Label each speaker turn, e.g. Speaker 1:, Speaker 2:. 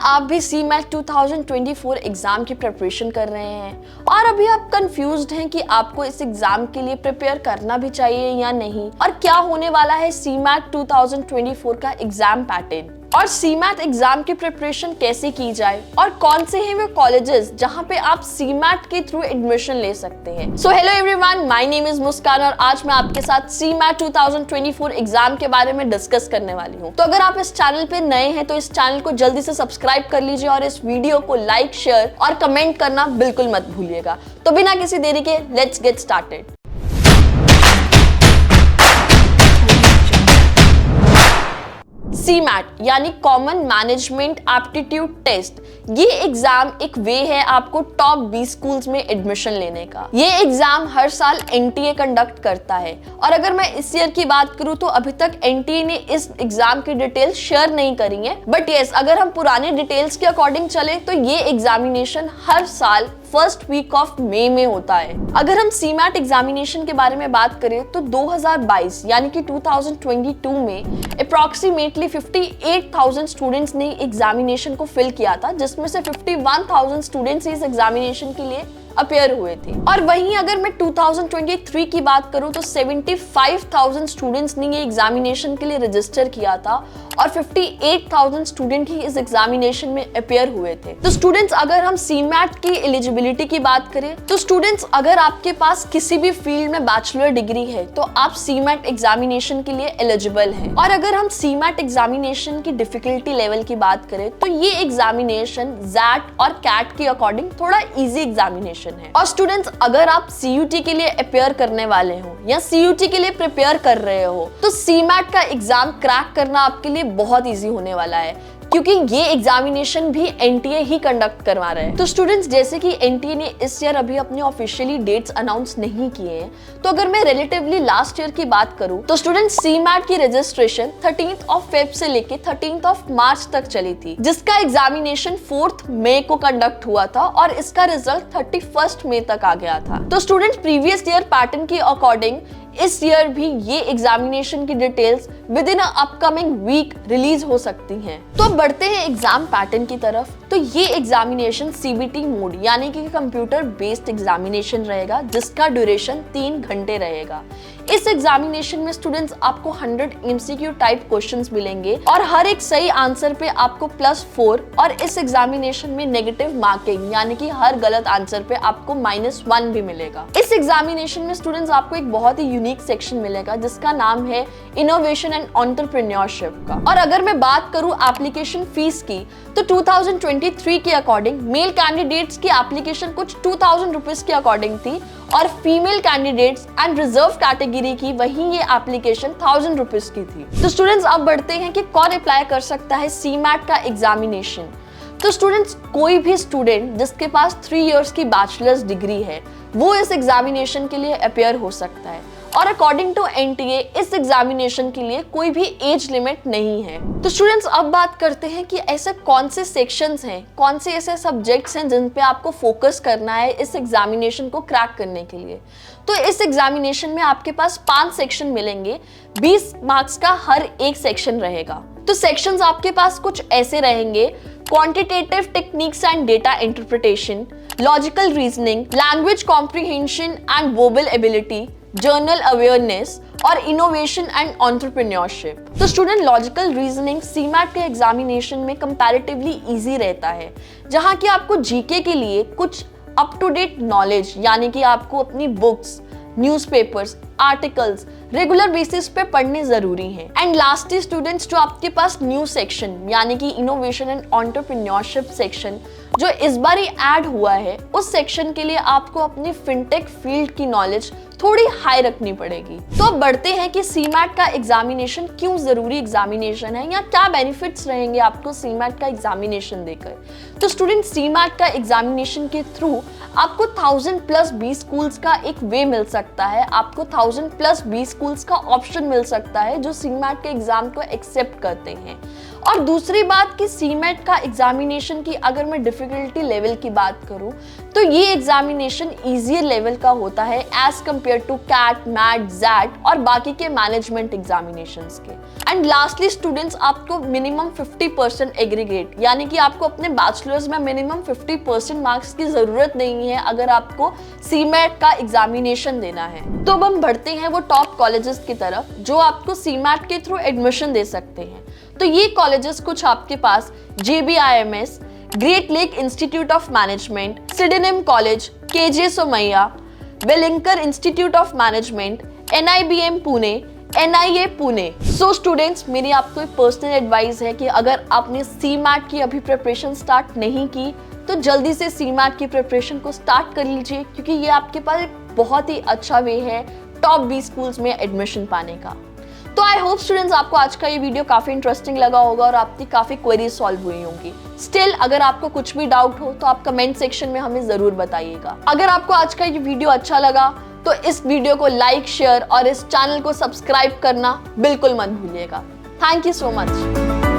Speaker 1: आप भी CMAT 2024 exam की प्रिपरेशन कर रहे हैं और अभी आप कंफ्यूज्ड हैं कि आपको इस एग्जाम के लिए प्रिपेयर करना भी चाहिए या नहीं, और क्या होने वाला है CMAT 2024 का एग्जाम पैटर्न, और CMAT एग्जाम की प्रिपरेशन कैसे की जाए, और कौन से हैं वे कॉलेजेस जहां पे आप CMAT के थ्रू एडमिशन ले सकते हैं। So hello everyone, my name is Muskan और आज मैं आपके साथ CMAT 2024 एग्जाम के बारे में डिस्कस करने वाली हूं। तो अगर आप इस चैनल पे नए हैं तो इस चैनल को जल्दी से सब्सक्राइब कर लीजिए और इस वीडियो को लाइक, शेयर और कमेंट करना बिल्कुल मत भूलिएगा। तो बिना किसी देरी के लेट्स गेट स्टार्टेड। CMAT यानी कॉमन मैनेजमेंट एप्टीट्यूड टेस्ट, ये एग्जाम एक वे है आपको टॉप 20 स्कूल्स में एडमिशन लेने का। ये एग्जाम हर साल NTA कंडक्ट करता है और अगर मैं इस ईयर की बात करूं तो अभी तक NTA ने इस एग्जाम की डिटेल्स शेयर नहीं करी है, बट यस, अगर हम पुराने डिटेल्स के अकॉर्डिंग चले तो ये एग्जामिनेशन हर साल फर्स्ट वीक ऑफ मई में होता है। अगर हम CMAT एग्जामिनेशन के बारे में बात करें तो 2022 यानी कि 2022 में अप्रॉक्सीमेटली 58,000 स्टूडेंट्स ने एग्जामिनेशन को फिल किया था, जिसमें से 51,000 स्टूडेंट्स इस एग्जामिनेशन के लिए अपेयर हुए थे। और वहीं अगर मैं 2023 की बात करूं तो 75,000 स्टूडेंट्स ने ये एग्जामिनेशन के लिए रजिस्टर किया था और 58,000 स्टूडेंट ही इस एग्जामिनेशन में अपेयर हुए थे। तो स्टूडेंट्स, अगर हम CMAT की एलिजिबिलिटी की बात करें तो स्टूडेंट्स, अगर आपके पास किसी भी फील्ड में बैचलर डिग्री है तो आप CMAT एग्जामिनेशन के लिए एलिजिबल हैं। और अगर हम CMAT एग्जामिनेशन की डिफिकल्टी लेवल की बात करें तो ये एग्जामिनेशन ZAT और CAT के अकॉर्डिंग थोड़ा इजी एग्जामिनेशन है। और स्टूडेंट्स, अगर आप CUT के लिए अपेयर करने वाले हो या CUT के लिए प्रिपेयर कर रहे हो तो CMAT का एग्जाम क्रैक करना आपके लिए बहुत इजी होने वाला है, क्योंकि ये एग्जामिनेशन भी NTA ही कंडक्ट करवा रहे हैं। तो स्टूडेंट्स, जैसे कि NTA ने इस ईयर अभी अपने ऑफिशियली डेट्स अनाउंस नहीं किए हैं, तो अगर मैं रिलेटिवली लास्ट ईयर की बात करूं तो स्टूडेंट्स CMAT की रजिस्ट्रेशन 13th ऑफ फेब से लेके 13th ऑफ मार्च तक चली थी, जिसका एग्जामिनेशन 4th मई को कंडक्ट हुआ था और इसका रिजल्ट 31st मई तक आ गया था। तो स्टूडेंट्स, प्रीवियस ईयर पैटर्न के अकॉर्डिंग इस ईयर भी ये एग्जामिनेशन की details within upcoming week release हो सकती हैं। तो अब बढ़ते हैं एग्जाम पैटर्न की तरफ। तो ये एग्जामिनेशन CBT मोड यानी कि कंप्यूटर बेस्ड एग्जामिनेशन रहेगा, जिसका ड्यूरेशन 3 घंटे रहेगा। इस एग्जामिनेशन में स्टूडेंट्स आपको 100 MCQ टाइप क्वेश्चंस मिलेंगे और हर एक सही आंसर पे आपको +4, और इस एग्जामिनेशन में नेगेटिव मार्किंग यानी कि हर गलत आंसर पे आपको -1 भी मिलेगा। इस एग्जामिनेशन में स्टूडेंट्स आपको एक बहुत ही यूनिक सेक्शन मिलेगा जिसका नाम है इनोवेशन एंड एंटरप्रेन्योरशिप का। और अगर मैं बात करूं एप्लीकेशन फीस की तो 2023 के अकॉर्डिंग मेल कैंडिडेट्स की एप्लीकेशन कुछ 2000 रुपीज के अकॉर्डिंग थी और female candidates and reserve category की वही ये एप्लीकेशन 1000 रुपीज की थी। तो स्टूडेंट्स, अब बढ़ते हैं कि कौन अप्लाई कर सकता है CMAT का एग्जामिनेशन। तो स्टूडेंट्स, कोई भी स्टूडेंट जिसके पास 3 इयर्स की बैचलर्स डिग्री है वो इस एग्जामिनेशन के लिए अपेयर हो सकता है, और अकॉर्डिंग टू NTA इस एग्जामिनेशन के लिए कोई भी एज लिमिट नहीं है। तो स्टूडेंट्स, अब बात करते हैं कि ऐसे कौन से सेक्शंस हैं, कौन से ऐसे सब्जेक्ट्स हैं जिन पे आपको फोकस करना है इस एग्जामिनेशन को क्रैक करने के लिए। तो इस एग्जामिनेशन में आपके पास 5 सेक्शन मिलेंगे, 20 मार्क्स का हर एक सेक्शन रहेगा। तो सेक्शंस आपके पास कुछ ऐसे रहेंगे: quantitative techniques and data interpretation, logical reasoning, language comprehension and verbal ability, journal awareness और इनोवेशन एंड एंटरप्रेन्योरशिप। तो स्टूडेंट, लॉजिकल रीजनिंग CMAT के एग्जामिनेशन में कंपैरेटिवली इजी रहता है, जहां कि आपको GK के लिए कुछ अप टू डेट नॉलेज यानी कि आपको अपनी books, newspapers, articles regular basis पे पढ़ने जरूरी हैं। एंड लास्टली स्टूडेंट्स, जो आपके पास न्यू सेक्शन यानी कि इनोवेशन एंड एंटरप्रेन्योरशिप सेक्शन जो इस बार ही ऐड हुआ है, उस सेक्शन के लिए आपको अपनी फिनटेक फील्ड की नॉलेज थोड़ी हाई रखनी पड़ेगी। तो अब बढ़ते हैं कि CMAT का एग्जामिनेशन क्यों जरूरी एग्जामिनेशन है या क्या बेनिफिट्स रहेंगे आपको CMAT का एग्जामिनेशन देकर। तो स्टूडेंट, CMAT का एग्जामिनेशन के थ्रू आपको 1000+ B स्कूल्स का एक वे मिल सकता है, आपको 1000+ B स्कूल्स का ऑप्शन मिल सकता है जो CMAT के एग्जाम को एक्सेप्ट करते हैं। और दूसरी बात कि CMAT का एग्जामिनेशन की अगर मैं डिफिकल्टी लेवल की बात करूं तो ये एग्जामिनेशन इजियर लेवल का होता है as compare compare to CAT, MAT, XAT और बाकी के मैनेजमेंट एग्जामिनेशंस के। एंड लास्टली स्टूडेंट्स, आपको मिनिमम 50% एग्रीगेट यानी कि आपको अपने बैचलर्स में मिनिमम 50% मार्क्स की जरूरत नहीं है अगर आपको सीमैट का एग्जामिनेशन देना है। तो अब हम बढ़ते हैं वो टॉप कॉलेजेस की तरफ जो आपको सीमैट के थ्रू एडमिशन दे सकते हैं। तो ये कॉलेजेस कुछ आपके पास JBIMS, Great Lake Institute of Management, Sydenham College, KJ Somaiya, Welingkar Institute of Management, NIBM Pune, NIA Pune. So students, मेरी आपको एक पर्सनल एडवाइस है कि अगर आपने सीमैट की अभी प्रिपरेशन स्टार्ट नहीं की तो जल्दी से सीमैट की प्रिपरेशन को स्टार्ट कर लीजिए, क्योंकि ये आपके पास एक बहुत ही अच्छा वे है टॉप 20 स्कूल्स में एडमिशन पाने का। तो आई होप स्टूडेंट्स आपको आज का ये वीडियो काफी इंटरेस्टिंग लगा होगा और आपकी काफी क्वेरीज सॉल्व हुई होंगी। स्टिल अगर आपको कुछ भी डाउट हो तो आप कमेंट सेक्शन में हमें जरूर बताइएगा। अगर आपको आज का ये वीडियो अच्छा लगा तो इस वीडियो को लाइक, शेयर और इस चैनल को सब्सक्राइब करना बिल्कुल मत भूलिएगा। Thank you so much.